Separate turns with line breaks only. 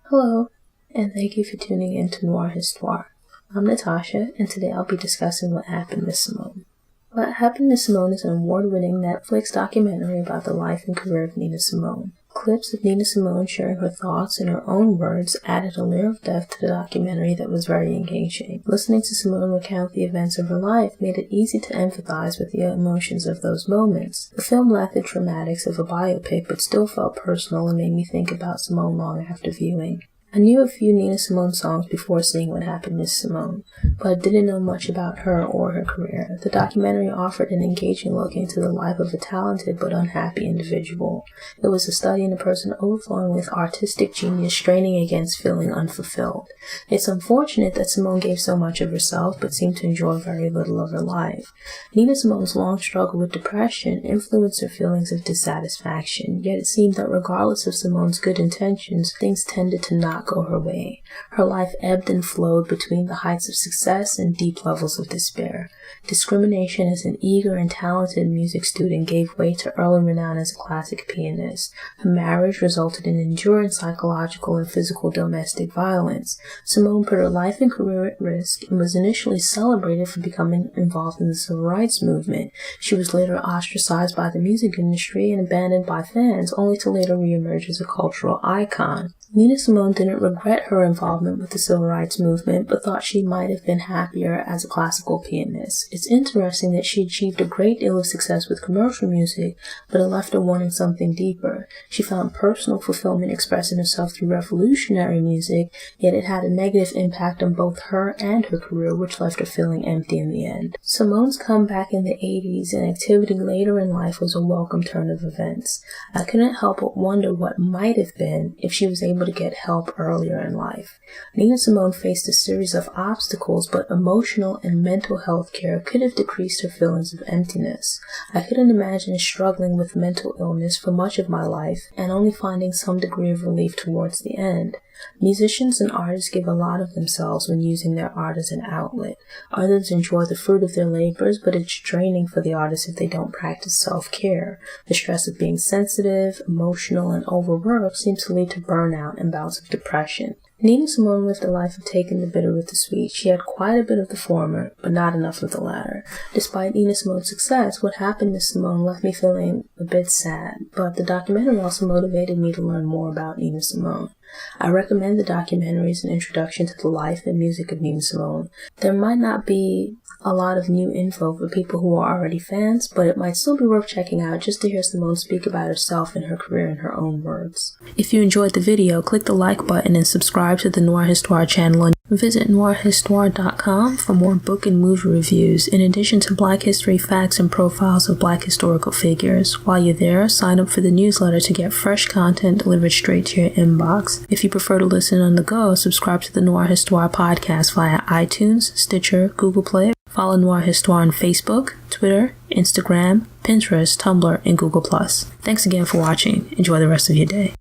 Hello, and thank you for tuning in to Noir Histoire. I'm Natasha, and today I'll be discussing What Happened to Simone. What Happened to Simone is an award-winning Netflix documentary about the life and career of Nina Simone. Clips of Nina Simone sharing her thoughts in her own words added a layer of depth to the documentary that was very engaging. Listening to Simone recount the events of her life made it easy to empathize with the emotions of those moments. The film lacked the dramatics of a biopic but still felt personal and made me think about Simone long after viewing. I knew a few Nina Simone songs before seeing What Happened to Simone, but I didn't know much about her or her career. The documentary offered an engaging look into the life of a talented but unhappy individual. It was a study in a person overflowing with artistic genius straining against feeling unfulfilled. It's unfortunate that Simone gave so much of herself but seemed to enjoy very little of her life. Nina Simone's long struggle with depression influenced her feelings of dissatisfaction, yet it seemed that regardless of Simone's good intentions, things tended to not go her way. Her life ebbed and flowed between the heights of success and deep levels of despair. Discrimination as an eager and talented music student gave way to early renown as a classic pianist. Her marriage resulted in enduring psychological and physical domestic violence. Simone put her life and career at risk and was initially celebrated for becoming involved in the civil rights movement. She was later ostracized by the music industry and abandoned by fans, only to later reemerge as a cultural icon. Nina Simone didn't regret her involvement with the civil rights movement, but thought she might have been happier as a classical pianist. It's interesting that she achieved a great deal of success with commercial music, but it left her wanting something deeper. She found personal fulfillment expressing herself through revolutionary music, yet it had a negative impact on both her and her career, which left her feeling empty in the end. Simone's comeback in the 80s and activity later in life was a welcome turn of events. I couldn't help but wonder what might have been if she was able to get help earlier in life. Nina Simone faced a series of obstacles, but emotional and mental health care could have decreased her feelings of emptiness. I couldn't imagine struggling with mental illness for much of my life and only finding some degree of relief towards the end. Musicians and artists give a lot of themselves when using their art as an outlet. Others enjoy the fruit of their labors, but it's draining for the artist if they don't practice self-care. The stress of being sensitive, emotional, and overworked seems to lead to burnout and bouts of depression. Nina Simone lived a life of taking the bitter with the sweet. She had quite a bit of the former, but not enough of the latter. Despite Nina Simone's success, What Happened to Simone left me feeling a bit sad, but the documentary also motivated me to learn more about Nina Simone. I recommend the documentary as an introduction to the life and music of Nina Simone. There might not be a lot of new info for people who are already fans, but it might still be worth checking out just to hear Simone speak about herself and her career in her own words. If you enjoyed the video, click the like button and subscribe to the Noir Histoire channel and visit noirhistoire.com for more book and movie reviews, in addition to Black history facts and profiles of Black historical figures. While you're there, sign up for the newsletter to get fresh content delivered straight to your inbox. If you prefer to listen on the go, subscribe to the Noir Histoire podcast via iTunes, Stitcher, Google Play. Follow Noir Histoire on Facebook, Twitter, Instagram, Pinterest, Tumblr, and Google+. Thanks again for watching. Enjoy the rest of your day.